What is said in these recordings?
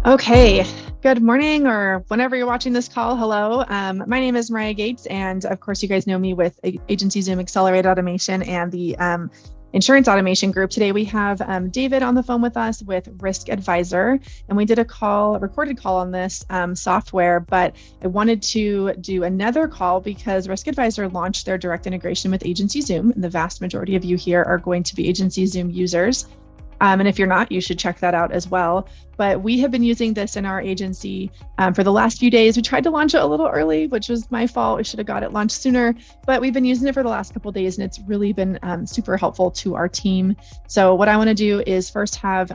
Okay, good morning or whenever you're watching this call. Hello. My name is Mariah Gates, and of course, you guys know me with Agency Zoom Accelerated Automation and the Insurance Automation Group. Today, we have David on the phone with us with Risk Advisor, and we did a recorded call on this software, but I wanted to do another call because Risk Advisor launched their direct integration with Agency Zoom, and the vast majority of you here are going to be Agency Zoom users. And if you're not, you should check that out as well. But we have been using this in our agency for the last few days. We tried to launch it a little early, which was my fault. We should have got it launched sooner, but we've been using it for the last couple of days, and it's really been super helpful to our team. So what I want to do is first have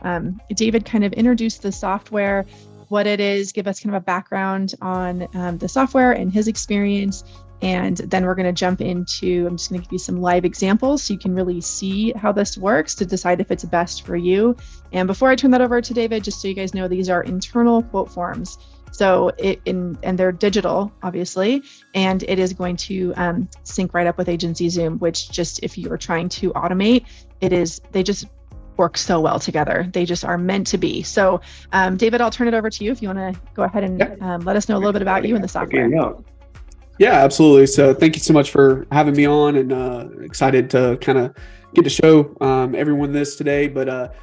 David kind of introduce the software, what it is, give us kind of a background on the software and his experience. And then we're going to jump into, I'm just going to give you some live examples so you can really see how this works to decide if it's best for you. And before I turn that over to David, just so you guys know, these are internal quote forms. So and they're digital, obviously, and it is going to sync right up with Agency Zoom, which just if you're trying to automate, they just work so well together. They just are meant to be. So David, I'll turn it over to you if you want to go ahead and let us know a little bit about you and the software. Yeah, absolutely. So thank you so much for having me on, and excited to kind of get to show everyone this today. But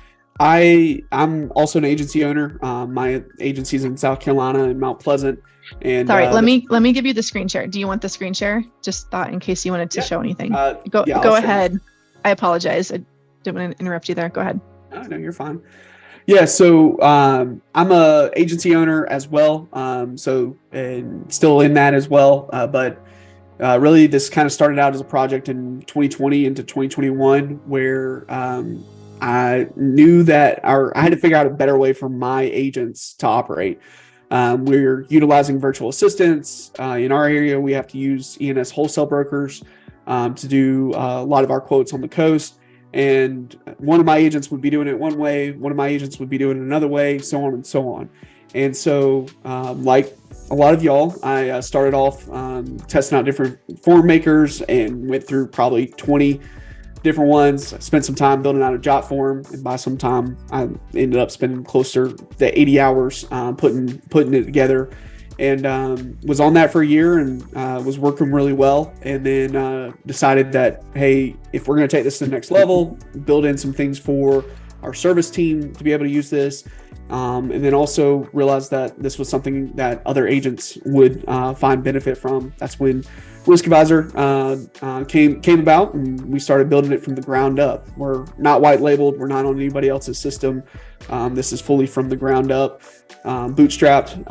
I'm also an agency owner. My agency's in South Carolina in Mount Pleasant. And sorry, let me give you the screen share. Do you want the screen share? Just thought in case you wanted to show anything. Go ahead. I apologize. I didn't want to interrupt you there. Go ahead. No, you're fine. Yeah, so I'm a agency owner as well, and still in that as well. But really, this kind of started out as a project in 2020 into 2021, where I knew that I had to figure out a better way for my agents to operate. We're utilizing virtual assistants. In our area, we have to use E&S wholesale brokers to do a lot of our quotes on the coast. And one of my agents would be doing it one way, one of my agents would be doing it another way, so on and so on. And so, like a lot of y'all, I started off testing out different form makers and went through probably 20 different ones. I spent some time building out a Jot form, and by some time, I ended up spending closer to 80 hours putting it together. And was on that for a year and was working really well. And then decided that, hey, if we're going to take this to the next level, build in some things for our service team to be able to use this. And then also realized that this was something that other agents would find benefit from. That's when Risk Advisor came about, and we started building it from the ground up. We're not white labeled. We're not on anybody else's system. This is fully from the ground up, bootstrapped,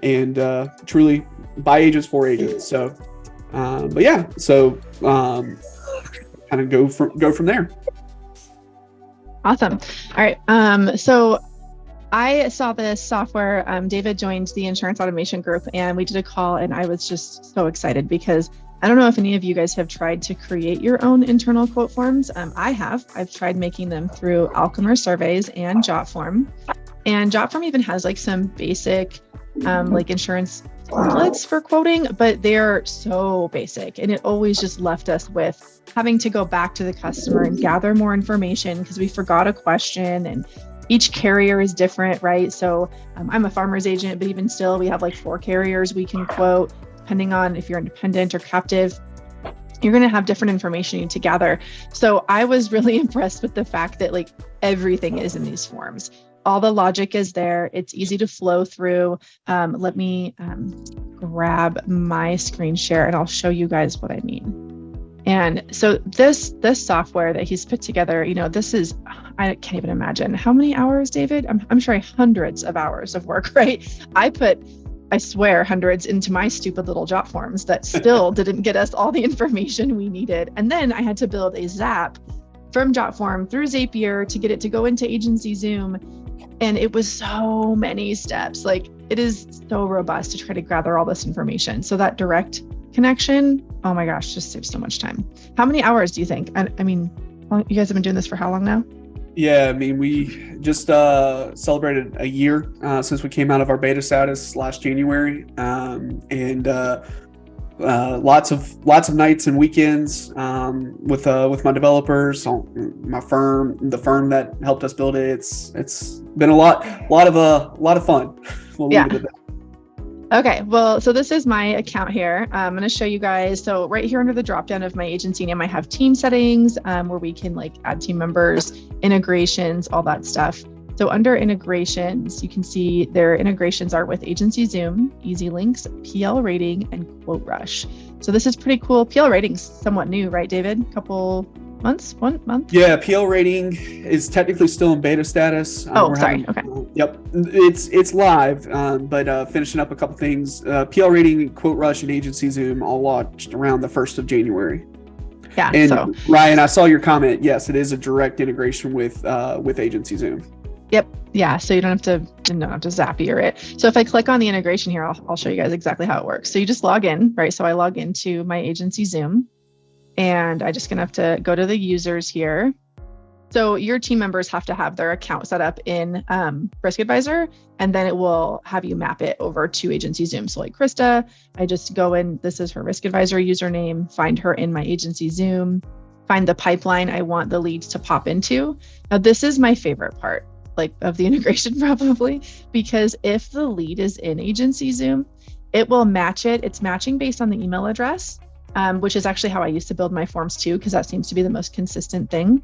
and truly by agents for agents. So, but yeah, so kind of go from there. Awesome. All right. So I saw this software. David joined the Insurance Automation Group, and we did a call, and I was just so excited because I don't know if any of you guys have tried to create your own internal quote forms. I have. I've tried making them through Alchemer Surveys and Jotform. And Jotform even has like some basic like insurance templates for quoting, but they're so basic. And it always just left us with having to go back to the customer and gather more information because we forgot a question, and each carrier is different, right? So I'm a farmer's agent, but even still, we have like 4 carriers we can quote, depending on if you're independent or captive. You're going to have different information you need to gather. So I was really impressed with the fact that like everything is in these forms. All the logic is there. It's easy to flow through. Let me grab my screen share and I'll show you guys what I mean. And so this software that he's put together, this is, I can't even imagine how many hours, David. I'm sure hundreds of hours of work, right? I swear hundreds into my stupid little Jot forms that still didn't get us all the information we needed. And then I had to build a Zap from Jotform through Zapier to get it to go into Agency Zoom. And it was so many steps. Like, it is so robust to try to gather all this information. So that direct connection, oh my gosh, just saves so much time. How many hours do you think? I mean, you guys have been doing this for how long now? Yeah, I mean, we just celebrated a year since we came out of our beta status last January. And lots of nights and weekends with my developers, my firm, the firm that helped us build it. It's been a lot of fun. We'll leave it at that. Okay, well, so this is my account here. I'm going to show you guys. So right here under the dropdown of my agency name, I have team settings where we can like add team members, integrations, all that stuff. So under integrations, you can see their integrations are with Agency Zoom, Easy Links, PL Rating, and QuoteRush. So this is pretty cool. PL Rating's somewhat new, right, David? Couple months, 1 month? Yeah, PL Rating is technically still in beta status. Okay. Yep, it's live, but finishing up a couple things. PL Rating, QuoteRush, and Agency Zoom all launched around the 1st of January. Yeah. And so Ryan, I saw your comment. Yes, it is a direct integration with Agency Zoom. Yep. Yeah. So you don't have to Zapier it. So if I click on the integration here, I'll show you guys exactly how it works. So you just log in, right? So I log into my Agency Zoom, and I just gonna have to go to the users here. So your team members have to have their account set up in Risk Advisor, and then it will have you map it over to Agency Zoom. So like Krista, I just go in, this is her Risk Advisor username, find her in my Agency Zoom, find the pipeline I want the leads to pop into. Now this is my favorite part, like of the integration probably, because if the lead is in Agency Zoom, it will match it. It's matching based on the email address, which is actually how I used to build my forms too, because that seems to be the most consistent thing.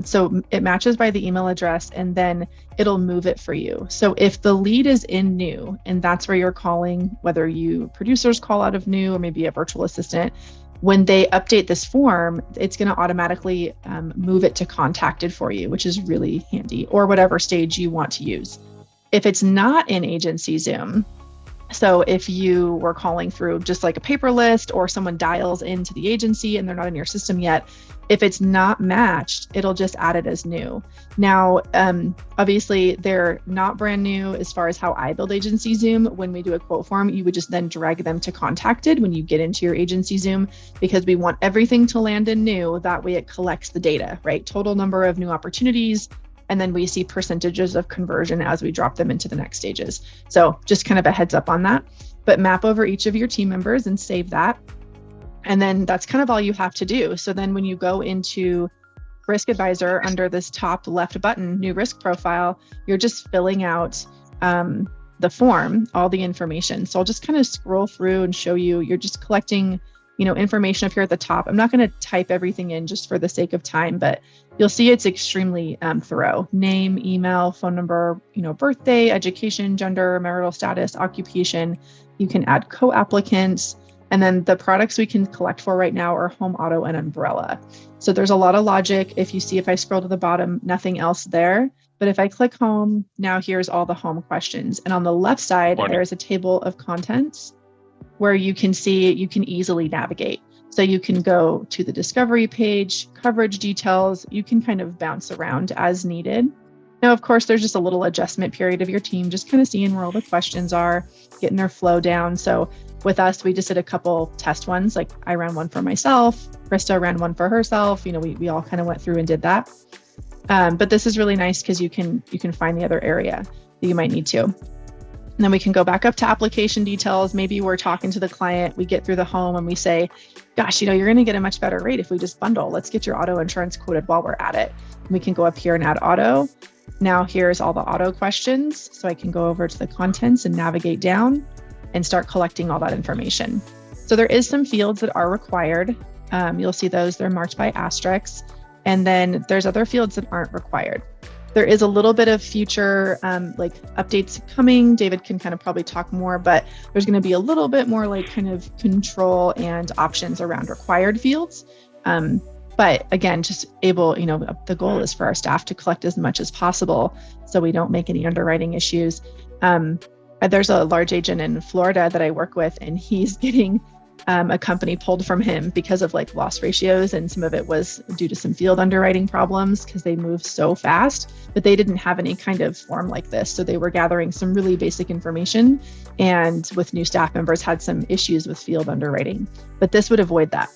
So it matches by the email address, and then it'll move it for you. So if the lead is in new, and that's where you're calling, whether you producers call out of new or maybe a virtual assistant, when they update this form, it's going to automatically move it to contacted for you, which is really handy, or whatever stage you want to use. If it's not in Agency Zoom, so if you were calling through just like a paper list, or someone dials into the agency and they're not in your system yet, if it's not matched, it'll just add it as new. Now, obviously they're not brand new as far as how I build Agency Zoom. When we do a quote form, you would just then drag them to contacted when you get into your Agency Zoom, because we want everything to land in new. That way it collects the data, right? Total number of new opportunities. And then we see percentages of conversion as we drop them into the next stages. So just kind of a heads up on that, but map over each of your team members and save that. And then that's kind of all you have to do. So then when you go into Risk Advisor under this top left button, new risk profile, you're just filling out the form, all the information. So I'll just kind of scroll through and show you, you're just collecting, information up here at the top. I'm not going to type everything in just for the sake of time, but you'll see it's extremely thorough. Name, email, phone number, birthday, education, gender, marital status, occupation. You can add co-applicants. And then the products we can collect for right now are home, auto, and umbrella. So there's a lot of logic. If I scroll to the bottom, nothing else there. But if I click home, now here's all the home questions. And on the left side, there's a table of contents where you can see, you can easily navigate. So you can go to the discovery page, coverage details, you can kind of bounce around as needed. Now, of course, there's just a little adjustment period of your team, just kind of seeing where all the questions are, getting their flow down. So with us, we just did a couple test ones. Like I ran one for myself, Krista ran one for herself. We all kind of went through and did that. But this is really nice because you can find the other area that you might need to. And then we can go back up to application details. Maybe we're talking to the client, we get through the home and we say, gosh, you're going to get a much better rate if we just bundle. Let's get your auto insurance quoted while we're at it. And we can go up here and add auto. Now here's all the auto questions. So I can go over to the contents and navigate down and start collecting all that information. So there is some fields that are required. You'll see those, they're marked by asterisks. And then there's other fields that aren't required. There is a little bit of future like updates coming. David can kind of probably talk more, but there's going to be a little bit more like kind of control and options around required fields. But again, just able, the goal is for our staff to collect as much as possible so we don't make any underwriting issues. There's a large agent in Florida that I work with, and he's getting a company pulled from him because of like loss ratios, and some of it was due to some field underwriting problems because they move so fast, but they didn't have any kind of form like this. So they were gathering some really basic information, and with new staff members had some issues with field underwriting, but this would avoid that,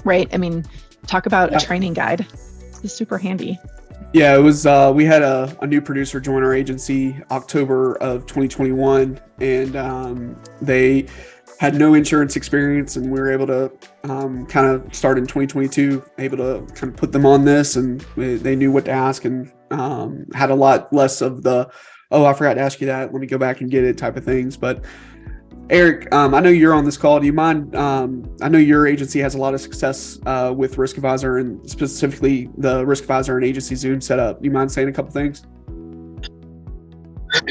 right? I mean, talk about a training guide. It's super handy. Yeah, it was, we had a new producer join our agency October of 2021, and they had no insurance experience, and we were able to kind of start in 2022, able to kind of put them on this, and they knew what to ask, and had a lot less of the, oh, I forgot to ask you that, let me go back and get it type of things. But Eric, I know you're on this call. Do you mind? I know your agency has a lot of success with Risk Advisor, and specifically the Risk Advisor and Agency Zoom setup. Do you mind saying a couple things?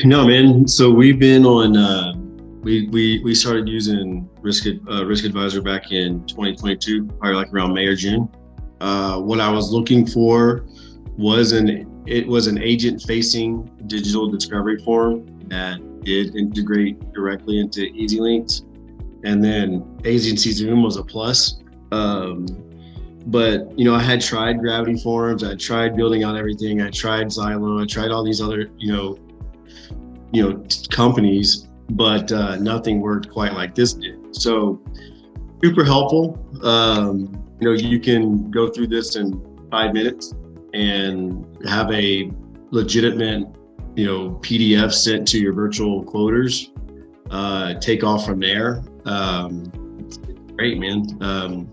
No, man. So we've been on. We started using Risk Advisor back in 2022, probably like around May or June. What I was looking for was an agent-facing digital discovery form that did integrate directly into EasyLinks, and then Agency Zoom was a plus. But I had tried Gravity Forms, I tried building out everything, I tried Xylo, I tried all these other companies, but nothing worked quite like this did. So super helpful. You can go through this in 5 minutes and have a legitimate PDF sent to your virtual quoters, take off from there. It's great, man.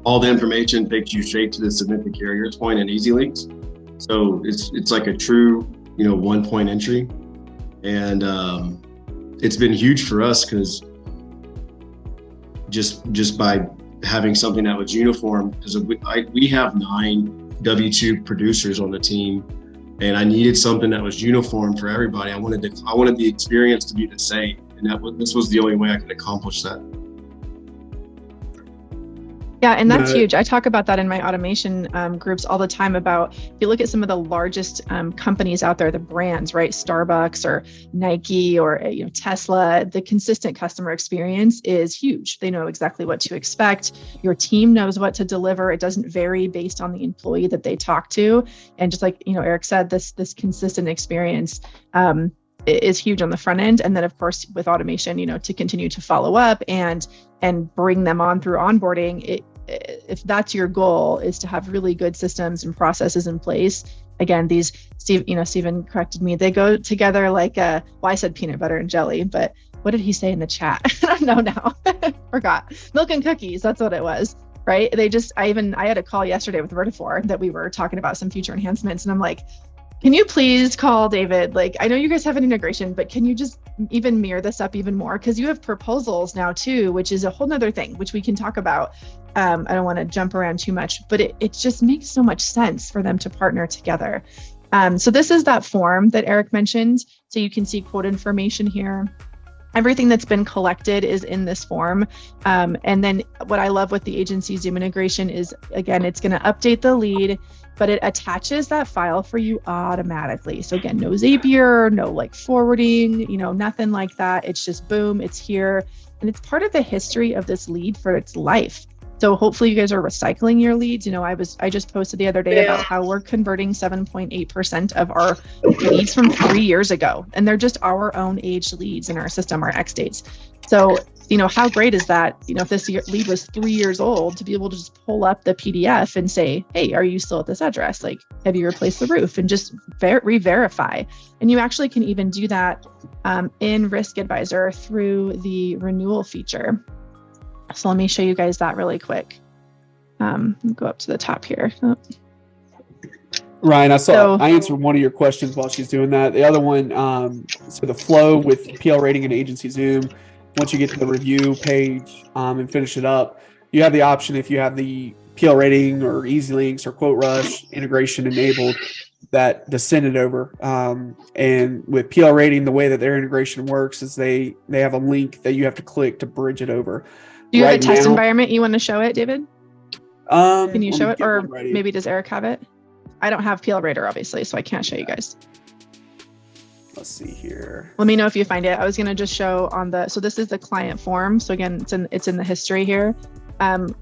All the information takes you straight to the submit the carriers point in EasyLinks. So it's like a true, 1-point entry. And it's been huge for us because just by having something that was uniform, because we have 9 W-2 producers on the team, and I needed something that was uniform for everybody. I wanted the experience to be the same, and this was the only way I could accomplish that. Yeah, and that's huge. I talk about that in my automation groups all the time about, if you look at some of the largest companies out there, the brands, right? Starbucks or Nike or Tesla, the consistent customer experience is huge. They know exactly what to expect. Your team knows what to deliver. It doesn't vary based on the employee that they talk to. And just like, Eric said, this consistent experience is huge on the front end. And then of course, with automation, to continue to follow up and bring them on through onboarding, if that's your goal, is to have really good systems and processes in place. Again, these, Stephen corrected me, they go together like I said peanut butter and jelly, but what did he say in the chat? I don't know now. Forgot. Milk and cookies, that's what it was, right? I had a call yesterday with Vertafore that we were talking about some future enhancements, and I'm like, can you please call David? Like, I know you guys have an integration, but can you just even mirror this up even more? Because you have proposals now too, which is a whole nother thing, which we can talk about. I don't want to jump around too much, but it just makes so much sense for them to partner together. So this is that form that Eric mentioned. So you can see quote information here. Everything that's been collected is in this form. And then what I love with the Agency Zoom integration is, again, it's going to update the lead, but it attaches that file for you automatically. So again, no Zapier, no like forwarding, nothing like that. It's just boom, it's here. And it's part of the history of this lead for its life. So hopefully you guys are recycling your leads. I just posted the other day about how we're converting 7.8% of our leads from 3 years ago. And they're just our own aged leads in our system, our X dates. So, how great is that? If this lead was 3 years old, to be able to just pull up the PDF and say, hey, are you still at this address? Like, have you replaced the roof? And just re-verify. And you actually can even do that in Risk Advisor through the renewal feature. So let me show you guys that really quick. Go up to the top here. Oh. Ryan, I answered one of your questions while she's doing that. The other one, so the flow with PL Rating and Agency Zoom, once you get to the review page and finish it up, you have the option, if you have the PL Rating or EasyLinks or Quote Rush integration enabled, that to send it over. And with PL Rating, the way that their integration works is they have a link that you have to click to bridge it over. Do you have a test environment you want to show it, David? Can you show it? Or maybe does Eric have it? I don't have PL Rater, obviously, so I can't show you guys. Let's see here. Let me know if you find it. I was going to just show so this is the client form. So again, it's in the history here.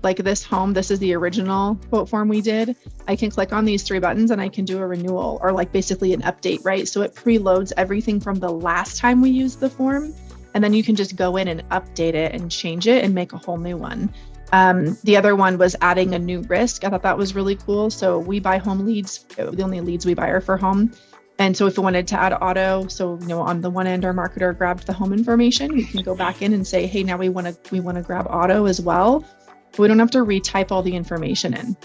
Like this home, this is the original quote form we did. I can click on these 3 buttons and I can do a renewal or like basically an update, right? So it preloads everything from the last time we used the form. And then you can just go in and update it and change it and make a whole new one. The other one was adding a new risk. I thought that was really cool. So we buy home leads. The only leads we buy are for home. And so if we wanted to add auto, so on the one end, our marketer grabbed the home information, we can go back in and say, hey, now we want to grab auto as well. We don't have to retype all the information in.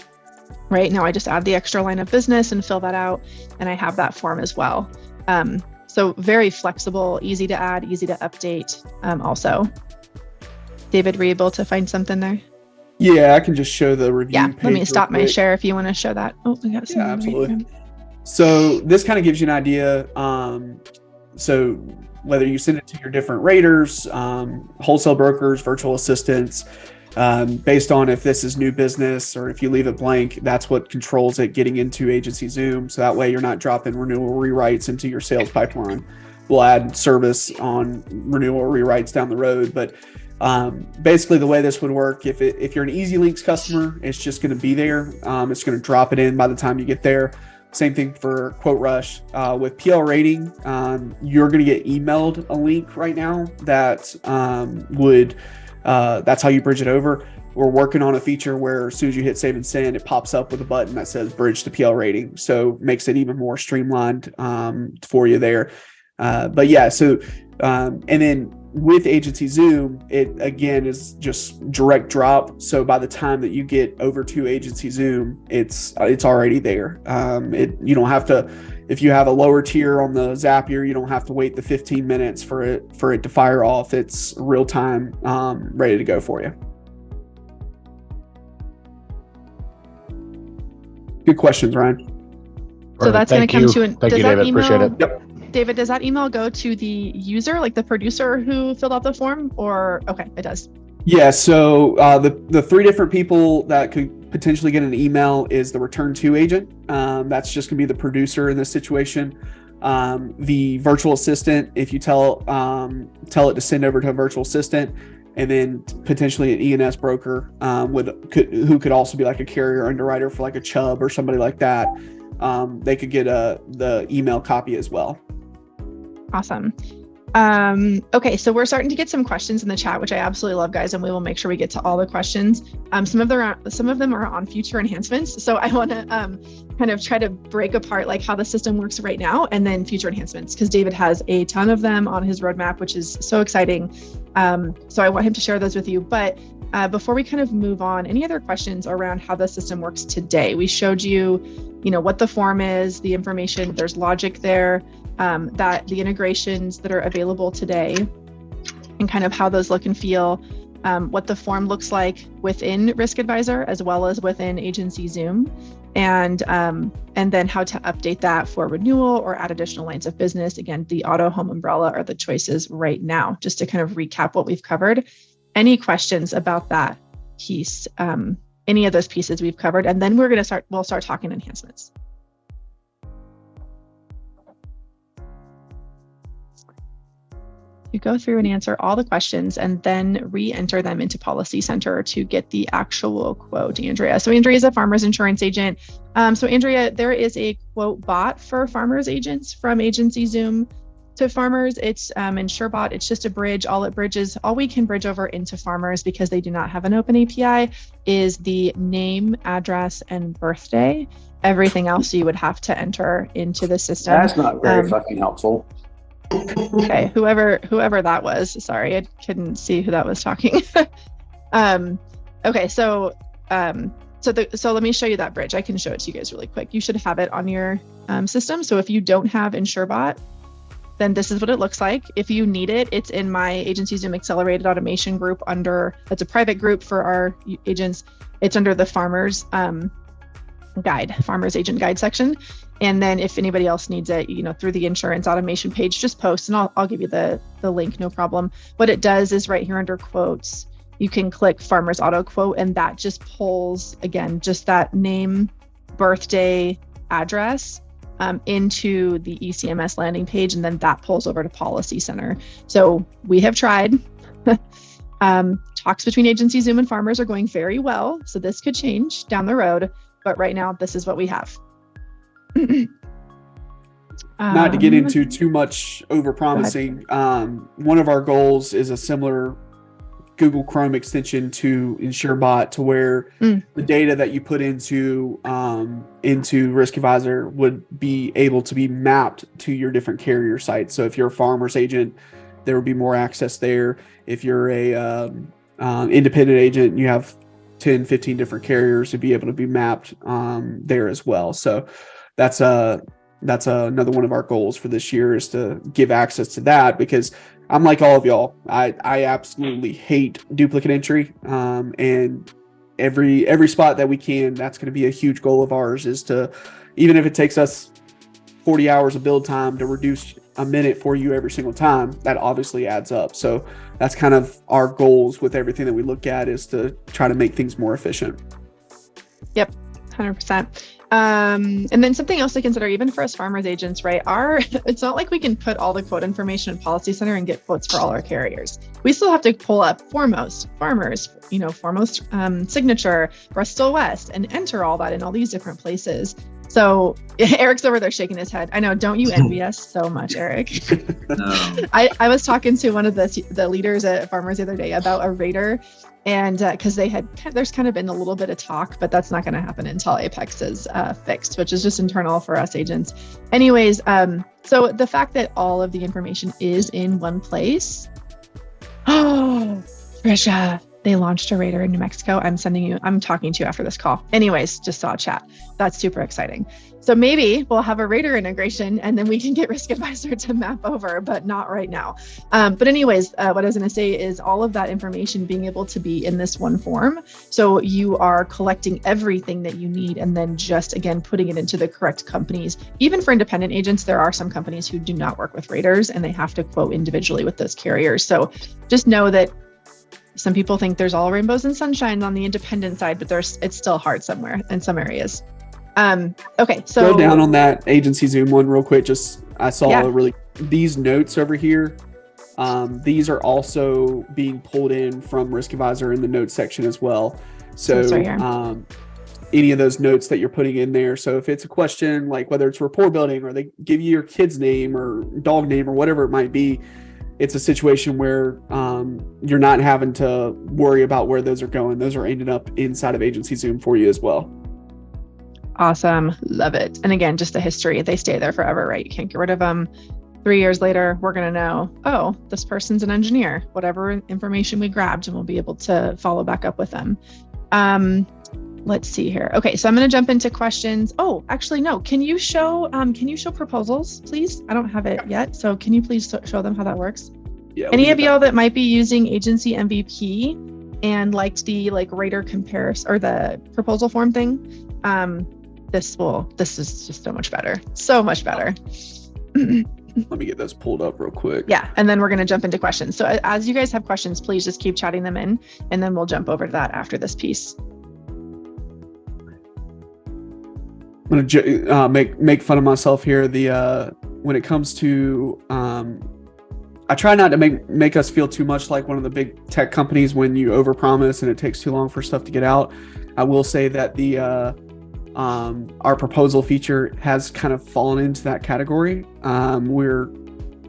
Right now, I just add the extra line of business and fill that out, and I have that form as well. So very flexible, easy to add, easy to update. Also, David, were you able to find something there? Yeah, I can just show the review. Yeah, page let me stop my quick. share if you want to show that. Oh, we got some. Yeah, absolutely. So this kind of gives you an idea. So whether you send it to your different raters, wholesale brokers, virtual assistants, based on if this is new business or if you leave it blank, that's what controls it getting into Agency Zoom. So that way you're not dropping renewal rewrites into your sales pipeline. We'll add service on renewal rewrites down the road, but basically the way this would work, if you're an EasyLinks customer, it's just going to be there. It's going to drop it in by the time you get there. Same thing for QuoteRush. With PL Rating, you're going to get emailed a link right now that that's how you bridge it over. We're working on a feature where as soon as you hit save and send, it pops up with a button that says bridge to PL Rating. So makes it even more streamlined for you there. But yeah, so and then with Agency Zoom, it again is just direct drop. So by the time that you get over to Agency Zoom, it's already there. You don't have to, if you have a lower tier on the Zapier, you don't have to wait the 15 minutes for it to fire off. It's real time, ready to go for you. Good questions, Ryan. So that's going to come to Thank you, David. Appreciate it. Yep. David, does that email go to the user, like the producer who filled out the form, or okay, it does? Yeah. So the three different people that could potentially get an email is the return to agent. That's just gonna be the producer in this situation. The virtual assistant, if you tell it to send over to a virtual assistant, and then potentially an E&S broker who could also be like a carrier underwriter for like a Chubb or somebody like that. They could get the email copy as well. Awesome. Okay, so we're starting to get some questions in the chat, which I absolutely love, guys, and we will make sure we get to all the questions. Some of them are on future enhancements. So I want to kind of try to break apart like how the system works right now and then future enhancements, because David has a ton of them on his roadmap, which is so exciting. So I want him to share those with you. But before we kind of move on, any other questions around how the system works today? We showed you, what the form is, the information, there's logic there, that the integrations that are available today and kind of how those look and feel, what the form looks like within Risk Advisor as well as within Agency Zoom, and then how to update that for renewal or add additional lines of business. Again, the auto, home, umbrella are the choices right now, just to kind of recap what we've covered. Any questions about that piece, any of those pieces we've covered, and then we'll start talking enhancements. You go through and answer all the questions and then re-enter them into Policy Center to get the actual quote, Andrea. So Andrea is a farmer's insurance agent. So Andrea, there is a quote bot for farmers agents from Agency Zoom to farmers. It's InsureBot. It's just a bridge. All we can bridge over into farmers, because they do not have an open API, is the name, address, and birthday. Everything else you would have to enter into the system. That's not very fucking helpful. Okay, whoever that was, sorry, I couldn't see who that was talking. Okay, so let me show you that bridge. I can show it to you guys really quick. You should have it on your system. So if you don't have InsureBot, then this is what it looks like. If you need it, it's in my Agency Zoom Accelerated Automation group that's a private group for our agents. It's under the Farmers Agent Guide section. And then if anybody else needs it, through the insurance automation page, just post and I'll give you the link, no problem. What it does is right here under quotes, you can click Farmers Auto Quote, and that just pulls, again, just that name, birthday, address into the ECMS landing page, and then that pulls over to Policy Center. So we have tried. Talks between Agency Zoom and farmers are going very well. So this could change down the road, but right now this is what we have. Not to get into too much over promising, one of our goals is a similar Google Chrome extension to InsureBot to where the data that you put into Risk Advisor would be able to be mapped to your different carrier sites. So if you're a farmer's agent, there would be more access there. If you're a independent agent, you have 10, 15 different carriers to be able to be mapped there as well. So that's another one of our goals for this year, is to give access to that, because I'm like all of y'all. I absolutely hate duplicate entry. And every spot that we can, that's going to be a huge goal of ours, is to, even if it takes us 40 hours of build time to reduce a minute for you every single time, that obviously adds up. So that's kind of our goals with everything that we look at, is to try to make things more efficient. Yep, 100%. And then something else to consider, even for us farmers agents, right? It's not like we can put all the quote information in Policy Center and get quotes for all our carriers. We still have to pull up Foremost, Farmers, Foremost Signature, Bristol West, and enter all that in all these different places. So Eric's over there shaking his head. I know, don't you envy us so much, Eric? No. I was talking to one of the leaders at Farmers the other day about a rater, and because there's kind of been a little bit of talk, but that's not going to happen until Apex is fixed, which is just internal for us agents. Anyways, so the fact that all of the information is in one place. Oh, Trisha, they launched a rater in New Mexico. I'm talking to you after this call. Anyways, just saw a chat. That's super exciting. So maybe we'll have a rater integration, and then we can get Risk Advisor to map over, but not right now. But anyways, what I was going to say is all of that information being able to be in this one form. So you are collecting everything that you need, and then just, again, putting it into the correct companies. Even for independent agents, there are some companies who do not work with raters, and they have to quote individually with those carriers. So just know that some people think there's all rainbows and sunshines on the independent side, but it's still hard somewhere in some areas. Okay, so go down on that agency Zoom one real quick. I saw these notes over here. These are also being pulled in from Risk Advisor in the notes section as well. So any of those notes that you're putting in there. So if it's a question, like whether it's rapport building, or they give you your kid's name or dog name or whatever it might be, it's a situation where you're not having to worry about where those are going. Those are ending up inside of agency Zoom for you as well. Awesome. Love it. And again, just the history, they stay there forever, right? You can't get rid of them. 3 years later, we're going to know, oh, this person's an engineer, whatever information we grabbed, and we'll be able to follow back up with them. Let's see here. Okay, so I'm going to jump into questions. Oh, actually, no. Can you show proposals, please? I don't have it yet. So can you please show them how that works? Yeah. Any of y'all that might be using Agency MVP and liked the rater comparison or the proposal form thing, this is just so much better. So much better. Let me get those pulled up real quick. Yeah, and then we're going to jump into questions. So as you guys have questions, please just keep chatting them in, and then we'll jump over to that after this piece. I'm going to make fun of myself here. When it comes to, I try not to make us feel too much like one of the big tech companies when you overpromise and it takes too long for stuff to get out. I will say that our proposal feature has kind of fallen into that category. We're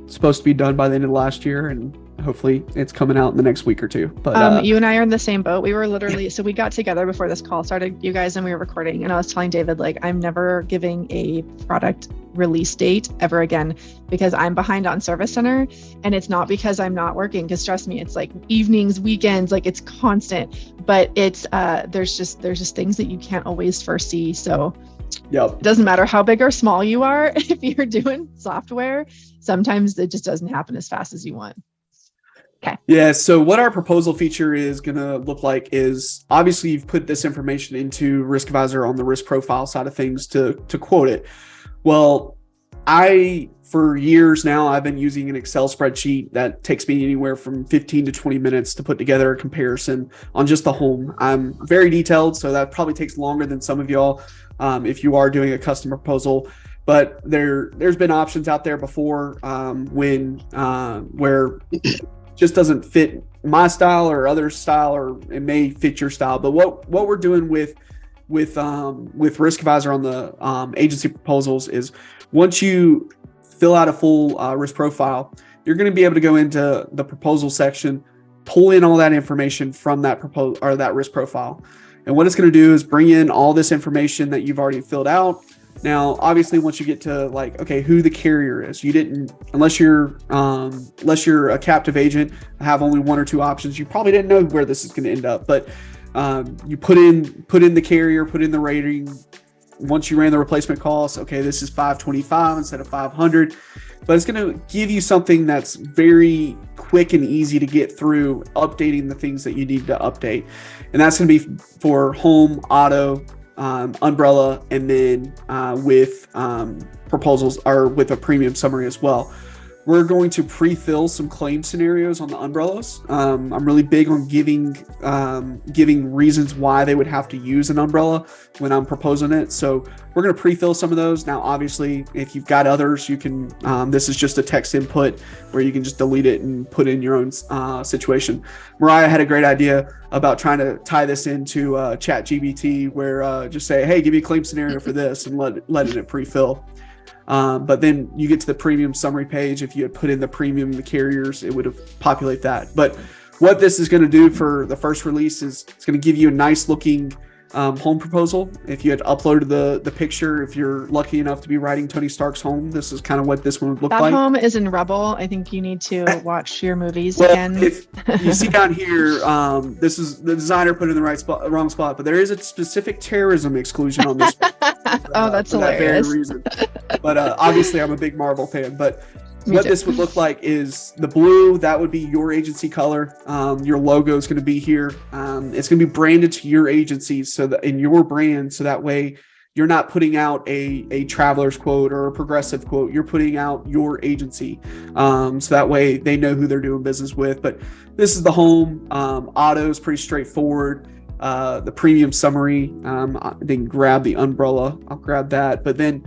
supposed to be done by the end of last year, and hopefully it's coming out in the next week or two. But you and I are in the same boat. We were literally, so we got together before this call started, you guys, and we were recording, and I was telling David, I'm never giving a product release date ever again, because I'm behind on Service Center, and it's not because I'm not working, because trust me, it's evenings, weekends, it's constant, but it's there's just things that you can't always foresee. So yep. It doesn't matter how big or small you are. If you're doing software, sometimes it just doesn't happen as fast as you want. Okay. Yeah. So what our proposal feature is going to look like is, obviously you've put this information into Risk Advisor on the risk profile side of things to quote it. Well, for years now, I've been using an Excel spreadsheet that takes me anywhere from 15 to 20 minutes to put together a comparison on just the home. I'm very detailed, so that probably takes longer than some of y'all if you are doing a custom proposal. But there's been options out there before where it just doesn't fit my style or other style, or it may fit your style. But what we're doing with Risk Advisor on the agency proposals is, once you fill out a full risk profile, you're going to be able to go into the proposal section, pull in all that information from that or that risk profile. And what it's going to do is bring in all this information that you've already filled out. Now, obviously, once you get to like, okay, who the carrier is, you didn't, unless you're a captive agent, have only one or two options. You probably didn't know where this is going to end up, but you put in the carrier, put in the rating. Once you ran the replacement costs, okay, this is 525 instead of 500, but it's going to give you something that's very quick and easy to get through, updating the things that you need to update. And that's going to be for home, auto, umbrella, and then with proposals or with a premium summary as well. We're going to pre-fill some claim scenarios on the umbrellas. I'm really big on giving reasons why they would have to use an umbrella when I'm proposing it. So we're going to pre-fill some of those. Now, obviously, if you've got others, you can. This is just a text input where you can just delete it and put in your own situation. Mariah had a great idea about trying to tie this into ChatGPT, where just say, "Hey, give me a claim scenario for this," and let it pre-fill. But then you get to the premium summary page. If you had put in the premium, the carriers, it would have populate that. But what this is going to do for the first release is it's going to give you a nice looking home proposal. If you had uploaded the picture, if you're lucky enough to be writing Tony Stark's home, this is kind of what this one would look like. That home is in Rebel. I think you need to watch your movies well, again. If you see down here, this is the designer put in the wrong spot, but there is a specific terrorism exclusion on this. Oh, that's hilarious. That very reason. But obviously, I'm a big Marvel fan. But what this would look like is the blue. That would be your agency color. Your logo is going to be here. It's going to be branded to your agency, so that in your brand, so that way you're not putting out a Travelers quote or a Progressive quote. You're putting out your agency, so that way they know who they're doing business with. But this is the home. Auto is pretty straightforward. The premium summary. Then grab the umbrella. I'll grab that. But then.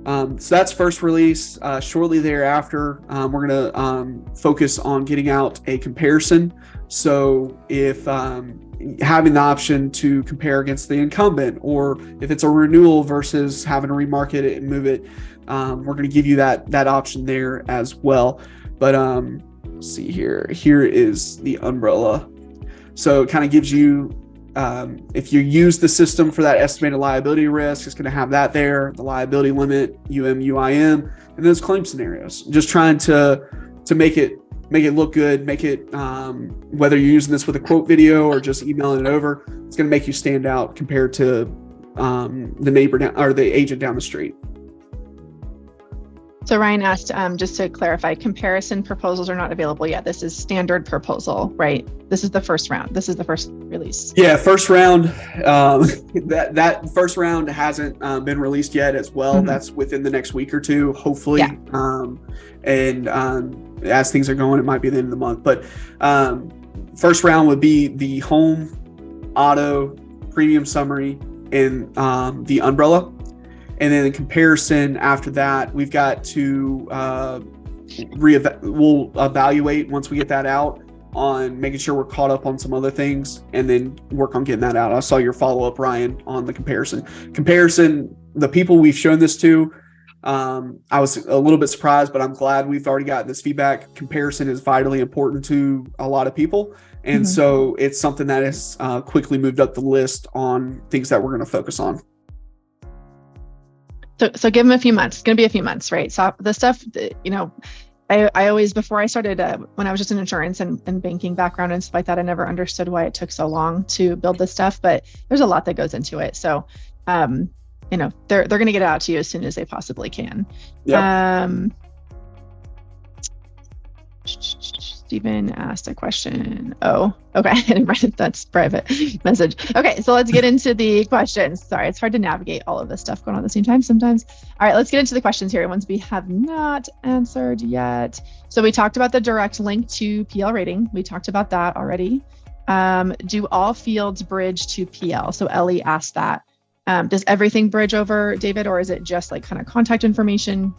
So that's first release. Shortly thereafter, we're going to focus on getting out a comparison. So if having the option to compare against the incumbent, or if it's a renewal versus having to remarket it and move it, we're going to give you that option there as well. But let's see here. Here is the umbrella. So it kind of gives you, if you use the system for that estimated liability risk, it's going to have that there, the liability limit, UM, and those claim scenarios. Just trying to make it look good, make it, whether you're using this with a quote video or just emailing it over, it's going to make you stand out compared to the neighbor down, or the agent down the street. So Ryan asked, just to clarify, comparison proposals are not available yet. This is standard proposal, right? This is the first round. This is the first release. Yeah, first round. That first round hasn't been released yet as well. Mm-hmm. That's within the next week or two, hopefully. Yeah. As things are going, it might be the end of the month. But first round would be the home, auto, premium summary, and the umbrella. And then in comparison after that, we've got to we'll evaluate once we get that out on making sure we're caught up on some other things, and then work on getting that out. I saw your follow-up, Ryan, on the comparison. The people we've shown this to, I was a little bit surprised, but I'm glad we've already gotten this feedback. Comparison is vitally important to a lot of people. And mm-hmm. So it's something that has quickly moved up the list on things that we're going to focus on. So give them a few months. It's going to be a few months, right? So the stuff, I always, before I started, when I was just in insurance and banking background and stuff like that, I never understood why it took so long to build this stuff, but there's a lot that goes into it. So, they're going to get it out to you as soon as they possibly can. Yep. Stephen asked a question. Oh, okay. I didn't write it. That's private message. Okay. So let's get into the questions. Sorry, it's hard to navigate all of this stuff going on at the same time sometimes. All right, let's get into the questions here. Ones we have not answered yet. So we talked about the direct link to PL rating. We talked about that already. Do all fields bridge to PL? So Ellie asked that. Does everything bridge over, David, or is it just like kind of contact information?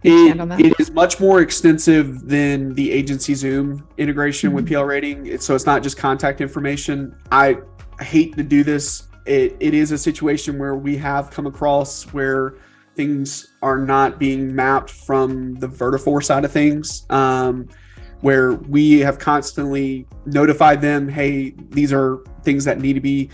It is much more extensive than the agency Zoom integration mm-hmm. with PL rating. So it's not just contact information. I hate to do this. It is a situation where we have come across where things are not being mapped from the Vertafore side of things. where we have constantly notified them, hey, these are things that need to be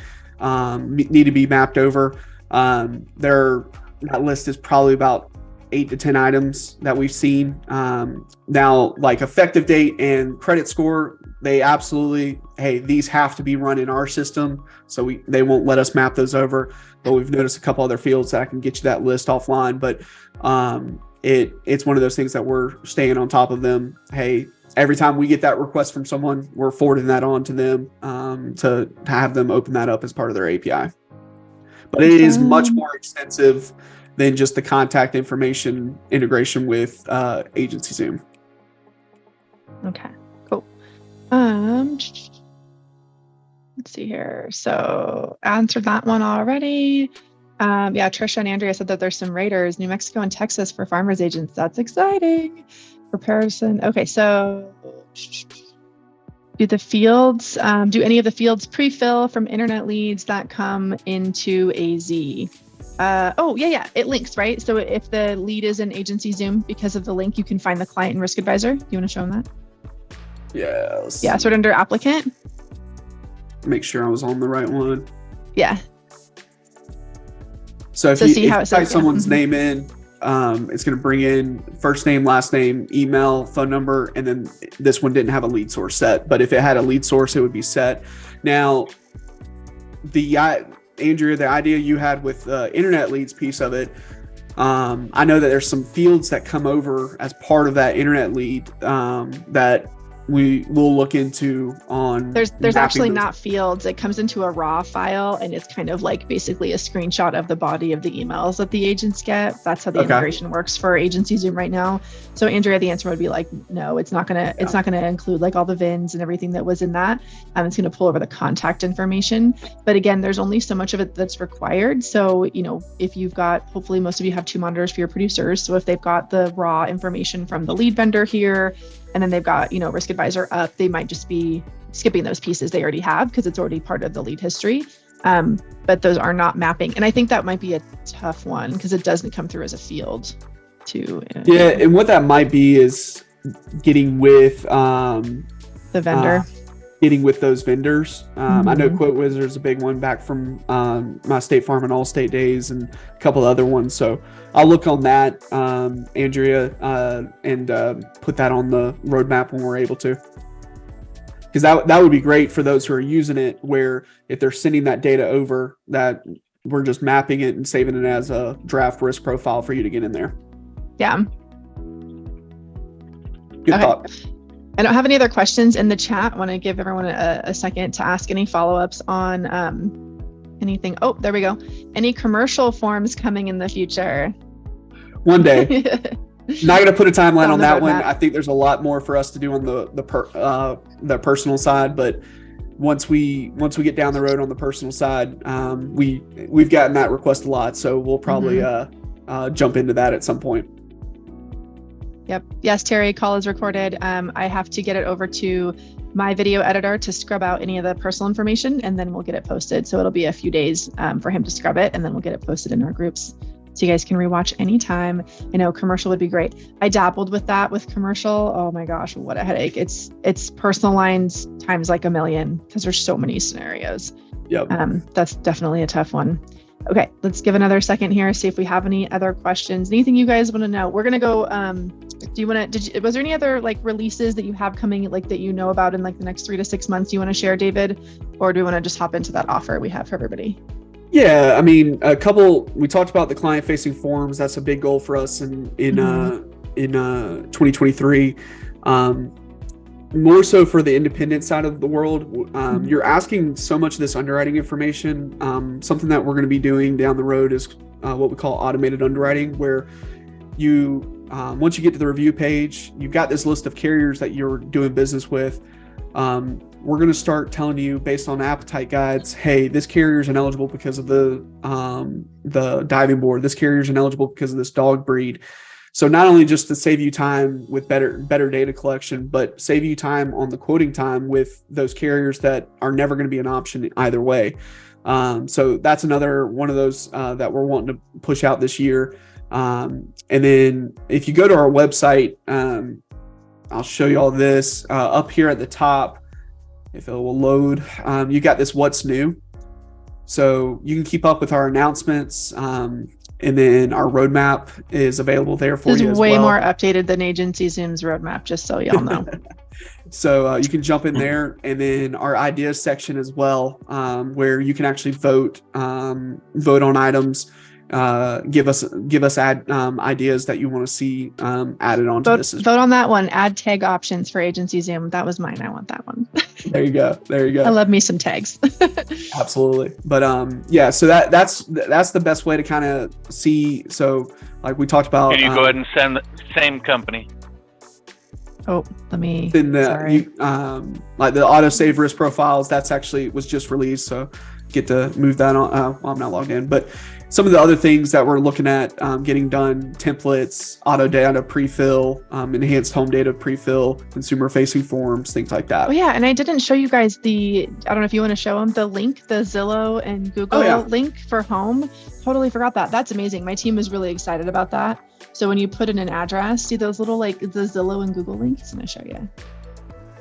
mapped over. That list is probably about 8 to 10 items that we've seen. Now, like effective date and credit score, they absolutely, hey, these have to be run in our system. So they won't let us map those over. But we've noticed a couple other fields that I can get you that list offline. But it's one of those things that we're staying on top of them. Hey, every time we get that request from someone, we're forwarding that on to them to have them open that up as part of their API. But it is much more extensive than just the contact information integration with Agency Zoom. Okay, cool. Let's see here. So answered that one already. Yeah, Trisha and Andrea said that there's some raiders, New Mexico and Texas for farmers agents. That's exciting. Comparison. Okay, so do any of the fields pre-fill from internet leads that come into AZ? Yeah, it links, right? So if the lead is in Agency Zoom, because of the link, you can find the client and risk advisor. You want to show them that? Yes. Yeah, sort of under applicant. Make sure I was on the right one. Yeah. So if you type someone's name in, it's going to bring in first name, last name, email, phone number, and then this one didn't have a lead source set. But if it had a lead source, it would be set. Now, Andrea, the idea you had with the internet leads piece of it, I know that there's some fields that come over as part of that internet lead that we will look into on. There's actually not fields. It comes into a raw file, and it's kind of like basically a screenshot of the body of the emails that the agents get. That's how the integration works for Agency Zoom right now. So Andrea, the answer would be like, no, it's not gonna include like all the VINs and everything that was in that. It's gonna pull over the contact information. But again, there's only so much of it that's required. So, if you've got, hopefully most of you have 2 monitors for your producers. So if they've got the raw information from the lead vendor here, and then they've got, risk advisor up, they might just be skipping those pieces they already have because it's already part of the lead history. But those are not mapping. And I think that might be a tough one because it doesn't come through as a field too. Yeah. And what that might be is getting with the vendor. Getting with those vendors. I know Quote Wizard is a big one back from my State Farm and Allstate days and a couple of other ones. So I'll look on that, Andrea, and put that on the roadmap when we're able to. Because that would be great for those who are using it, where if they're sending that data over, that we're just mapping it and saving it as a draft risk profile for you to get in there. Yeah. Good thought. I don't have any other questions in the chat. I want to give everyone a second to ask any follow-ups on anything. Oh, there we go. Any commercial forms coming in the future? One day. Not going to put a timeline on that one. I think there's a lot more for us to do on the personal side, but once we get down the road on the personal side, we've gotten that request a lot, so we'll probably jump into that at some point. Yep. Yes, Terry, call is recorded. I have to get it over to my video editor to scrub out any of the personal information, and then we'll get it posted. So it'll be a few days for him to scrub it, and then we'll get it posted in our groups. So you guys can rewatch anytime. I know commercial would be great. I dabbled with that with commercial. Oh my gosh, what a headache. It's personal lines times like a million because there's so many scenarios. Yep. That's definitely a tough one. Okay, let's give another second here, see if we have any other questions. Anything you guys want to know? We're going to go, was there any other like releases that you have coming, like that you know about in like the next 3 to 6 months you want to share, David? Or do we want to just hop into that offer we have for everybody? Yeah, I mean, we talked about the client-facing forums. That's a big goal for us in 2023. More so for the independent side of the world. You're asking so much of this underwriting information. Something that we're going to be doing down the road is what we call automated underwriting, where you, once you get to the review page, you've got this list of carriers that you're doing business with. We're going to start telling you based on appetite guides, hey, this carrier is ineligible because of the diving board. This carrier is ineligible because of this dog breed. So not only just to save you time with better data collection, but save you time on the quoting time with those carriers that are never going to be an option either way. So that's another one of those that we're wanting to push out this year. And then if you go to our website, I'll show you all this up here at the top. If it will load, you got this what's new. So you can keep up with our announcements. And then our roadmap is available there for you as well. It's way more updated than Agency Zoom's roadmap, just so y'all know. So you can jump in there, and then our ideas section as well, where you can actually vote on items, give us ideas that you want to see added onto this. Vote on that one. Add tag options for Agency Zoom. That was mine. I want that one. There you go. I love me some tags. Absolutely. But yeah, so that's the best way to kind of see. So like we talked about. Can you go ahead and send the same company? Oh, let me. Like the autosave risk profiles, that's actually was just released, so get to move that on. Well, I'm not logged in, but some of the other things that we're looking at getting done: templates, auto data prefill, enhanced home data prefill, consumer-facing forms, things like that. Oh yeah, and I didn't show you guys I don't know if you want to show them the link, the Zillow and Google link for home. Totally forgot that. That's amazing. My team is really excited about that. So when you put in an address, see those little the Zillow and Google links? I'm going to show you.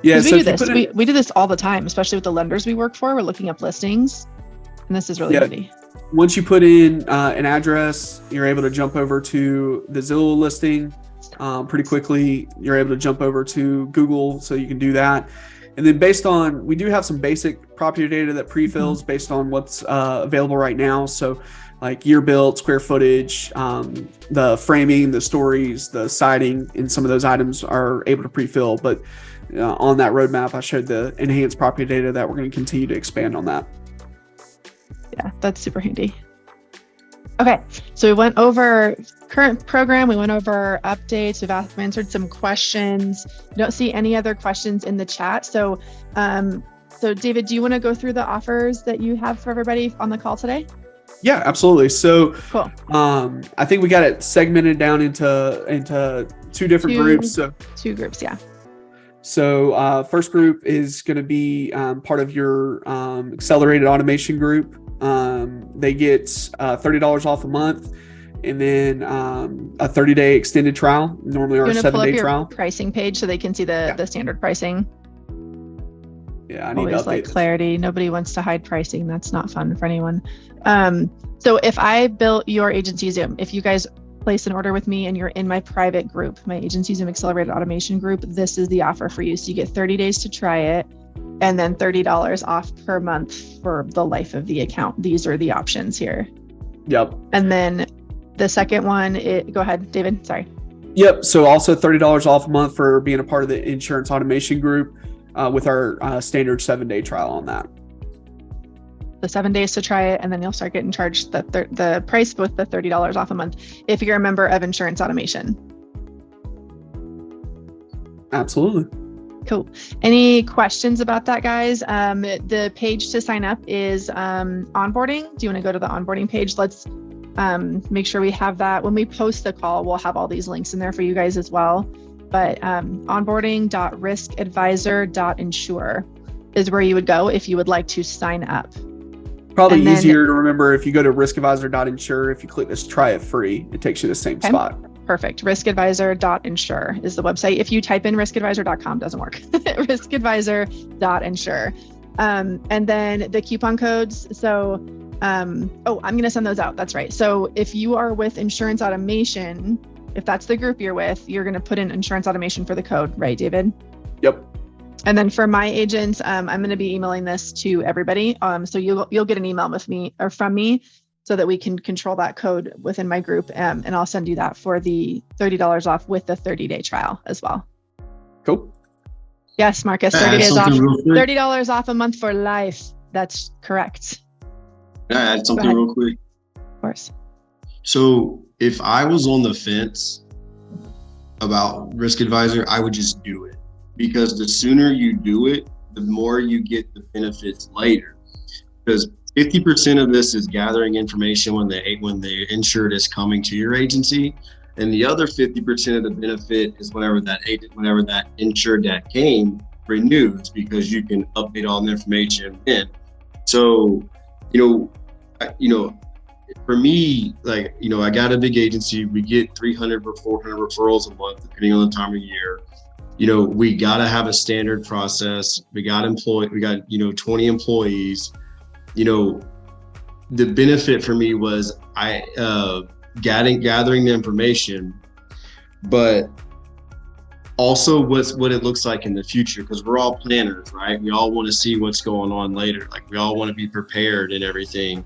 Yeah, so we do this. We do this all the time, especially with the lenders we work for. We're looking up listings, and this is really handy. Once you put in an address, you're able to jump over to the Zillow listing pretty quickly. You're able to jump over to Google, so you can do that. And then we do have some basic property data that pre-fills based on what's available right now. So like year built, square footage, the framing, the stories, the siding, and some of those items are able to pre-fill. But on that roadmap, I showed the enhanced property data that we're going to continue to expand on that. Yeah, that's super handy. Okay, so we went over current program. We went over updates. We've answered some questions. I don't see any other questions in the chat. So, David, do you want to go through the offers that you have for everybody on the call today? Yeah, absolutely. So, cool. I think we got it segmented down into two different groups. So, two groups, yeah. So, first group is going to be part of your accelerated automation group. They get $30 off a month, and then a 30-day extended trial. Normally, our 7-day trial. Pricing page so they can see the standard pricing. Yeah, I need always to update like clarity. Nobody wants to hide pricing. That's not fun for anyone. So if I built your Agency Zoom, if you guys place an order with me and you're in my private group, my Agency Zoom Accelerated Automation group, this is the offer for you. So you get 30 days to try it, and then $30 off per month for the life of the account. These are the options here. Yep. And then the second one, go ahead, David. Sorry. Yep. So also $30 off a month for being a part of the insurance automation group with our standard 7-day trial on that. The 7 days to try it, and then you'll start getting charged the price with the $30 off a month if you're a member of Insurance Automation. Absolutely. Cool. Any questions about that, guys? The page to sign up is onboarding. Do you want to go to the onboarding page? Let's make sure we have that. When we post the call, we'll have all these links in there for you guys as well. But onboarding.riskadvisor.insure is where you would go if you would like to sign up. Probably easier to remember if you go to riskadvisor.insure. If you click this try it free, it takes you to the same spot. Perfect. Riskadvisor.insure is the website. If you type in riskadvisor.com, doesn't work. Riskadvisor.insure. And then the coupon codes. So, I'm going to send those out. That's right. So if you are with Insurance Automation, if that's the group you're with, you're going to put in Insurance Automation for the code, right, David? Yep. And then for my agents, I'm going to be emailing this to everybody. So you'll get an email with me or from me so that we can control that code within my group. And I'll send you that for the $30 off with the 30-day trial as well. Cool. Yes, Marcus, 30 days off, $30 off a month for life. That's correct. Can I add something real quick? Of course. So if I was on the fence about Risk Advisor, I would just do it, because the sooner you do it, the more you get the benefits later. Because 50% of this is gathering information when the insured is coming to your agency, and the other 50% of the benefit is whenever that insured that came renews, because you can update all the information in. So, for me, I got a big agency. We get 300 or 400 referrals a month, depending on the time of year. we got to have a standard process. We got 20 employees. The benefit for me was gathering the information, but also what it looks like in the future, because we're all planners, right? We all want to see what's going on later. Like, we all want to be prepared and everything.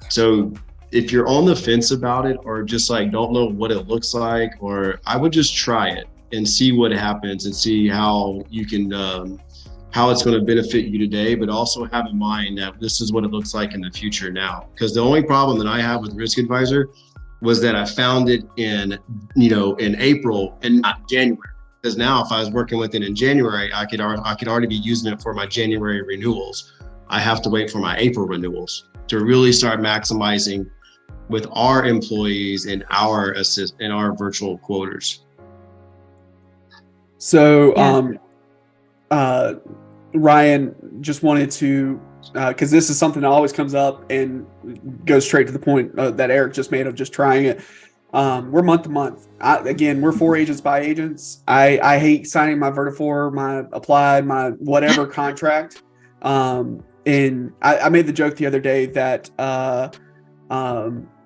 So if you're on the fence about it, or just like don't know what it looks like, or I would just try it and see what happens and see how you can how it's going to benefit you today, but also have in mind that this is what it looks like in the future now. Because the only problem that I have with Risk Advisor was that I found it in April and not January. Because now if I was working with it in January, I could already be using it for my January renewals. I have to wait for my April renewals to really start maximizing with our employees and our virtual quoters. So, Ryan, just wanted to, because this is something that always comes up and goes straight to the point that Eric just made of just trying it. We're month to month. Again, we're 4 agents by agents. I hate signing my Vertafore, my Applied, my whatever contract. And I made the joke the other day that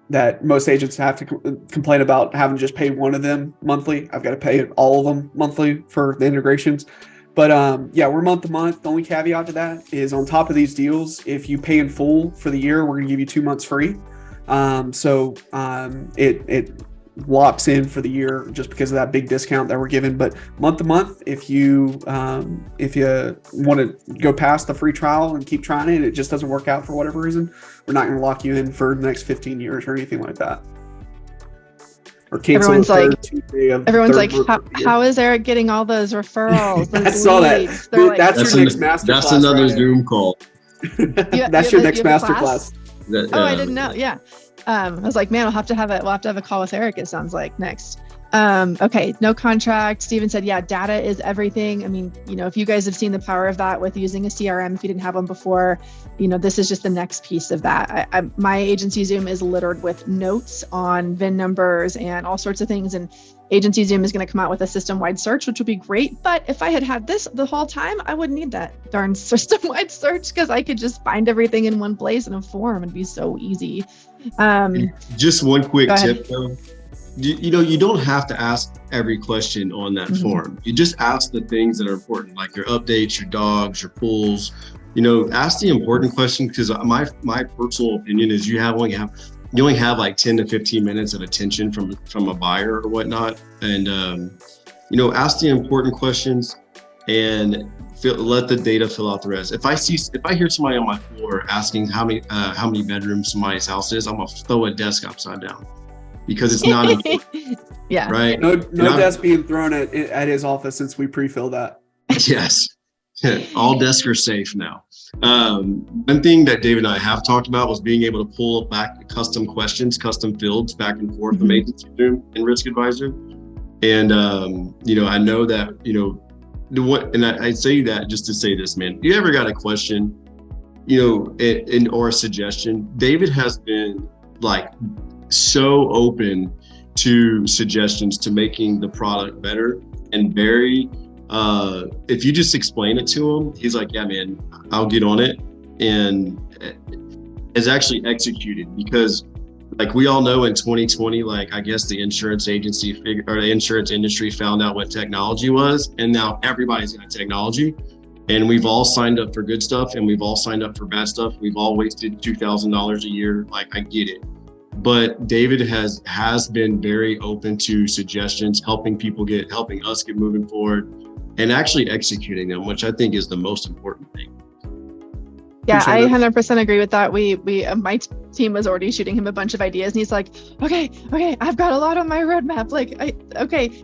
that most agents have to complain about having to just pay one of them monthly. I've got to pay all of them monthly for the integrations. But we're month to month. The only caveat to that is, on top of these deals, if you pay in full for the year, we're going to give you 2 months free. So it locks in for the year just because of that big discount that we're giving. But month to month, if you want to go past the free trial and keep trying it, it just doesn't work out for whatever reason, we're not going to lock you in for the next 15 years or anything like that. Or cancel everyone's like, how is Eric getting all those referrals? Those I saw leads? that. Like, that's your next master class. That's another right? Zoom call. That's your next master class. I didn't know. Yeah. I was like, man, we'll have to have a call with Eric, it sounds like, next. Okay, no contract. Steven said, yeah, data is everything. I mean, if you guys have seen the power of that with using a CRM, if you didn't have one before, this is just the next piece of that. My agency Zoom is littered with notes on VIN numbers and all sorts of things. And Agency Zoom is going to come out with a system-wide search, which would be great. But if I had this the whole time, I wouldn't need that darn system-wide search, because I could just find everything in one place in a form. It'd be so easy. Just one quick tip, though. You don't have to ask every question on that form. You just ask the things that are important, like your updates, your dogs, your pools. Ask the important questions, because my personal opinion is you only have like 10 to 15 minutes of attention from a buyer or whatnot. And, ask the important questions and let the data fill out the rest. If I hear somebody on my floor asking how many bedrooms somebody's house is, I'm going to throw a desk upside down, because it's not important. Yeah. Right. No desk being thrown at his office since we pre-fill that. Yes. All desks are safe now. One thing that David and I have talked about was being able to pull back custom questions, custom fields back and forth from Agency Zoom and Risk Advisor. And, I know that, and I say that just to say this, man, if you ever got a question, or a suggestion, David has been like so open to suggestions to making the product better, and very, if you just explain it to him, he's like, yeah, man, I'll get on it, and is actually executed. Because like we all know in 2020, like I guess the insurance agency or the insurance industry found out what technology was, and now everybody's got technology, and we've all signed up for good stuff and we've all signed up for bad stuff. We've all wasted $2,000 a year. Like, I get it. But David has been very open to suggestions, helping us get moving forward, and actually executing them, which I think is the most important thing. Yeah, I 100% agree with that. My team was already shooting him a bunch of ideas, and he's like, okay, I've got a lot on my roadmap.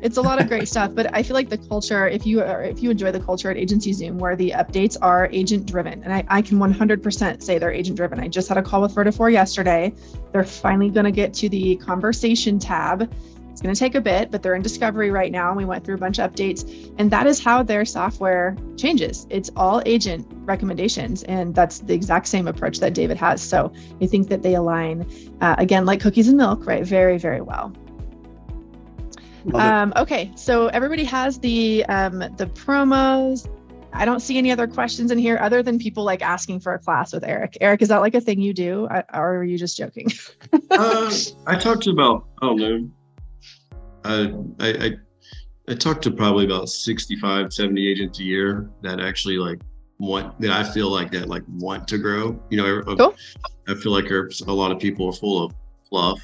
It's a lot of great stuff. But I feel like the culture, if you enjoy the culture at Agency Zoom, where the updates are agent driven, and I can 100% say they're agent driven. I just had a call with Vertafore yesterday. They're finally going to get to the conversation tab. It's going to take a bit, but they're in discovery right now. And we went through a bunch of updates, and that is how their software changes. It's all agent recommendations. And that's the exact same approach that David has. So I think that they align, again, like cookies and milk, right? Very, very well. Love it. Okay, so everybody has the promos. I don't see any other questions in here other than people like asking for a class with Eric. Eric, is that like a thing you do, or are you just joking? I talked to about, I don't know, I talked to probably about 65, 70 agents a year that actually like that I feel like that like want to grow. You know, Cool. I feel like a lot of people are full of fluff.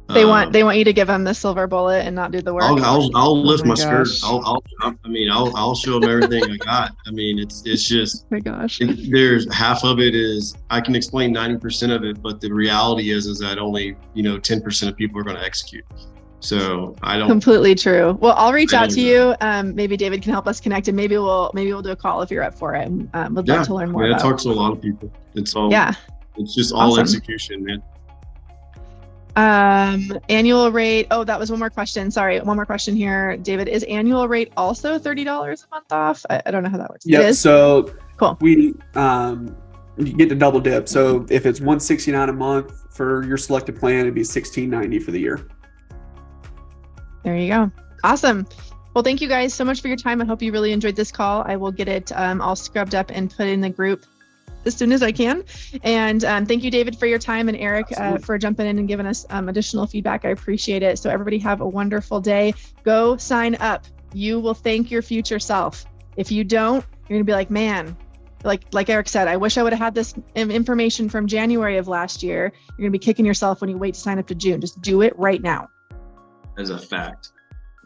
They want you to give them the silver bullet and not do the work. I'll lift my my skirt. gosh. I'll show them everything I got. I mean, it's just, Oh my gosh. there's half of it is I can explain 90% of it, but the reality is that only 10% of people are going to execute. So I don't. Completely true. Well, I'll reach I out don't to you. Maybe David can help us connect, and maybe we'll do a call if you're up for it. And would love to learn more. I about talk to a lot of people. It's all. Yeah. It's just all Awesome. execution, man. Annual rate. Oh, that was one more question. Sorry, one more question here. David, is annual rate also $30 a month off? I don't know how that works. It Yep. is? So Cool. we you get to double dip. So if it's $169 a month for your selected plan, it'd be $16.90 for the year. There you go. Awesome. Well, thank you guys so much for your time. I hope you really enjoyed this call. I will get it all scrubbed up and put in the group as soon as I can. And thank you, David, for your time, and Eric for jumping in and giving us additional feedback. I appreciate it. So everybody have a wonderful day. Go sign up. You will thank your future self. If you don't, you're gonna be like, man, like Eric said, I wish I would have had this information from January of last year. You're gonna be kicking yourself when you wait to sign up to June. Just do it right now. As a fact.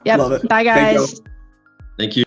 Yep. Love it. Bye, Thank you. guys. Thank you.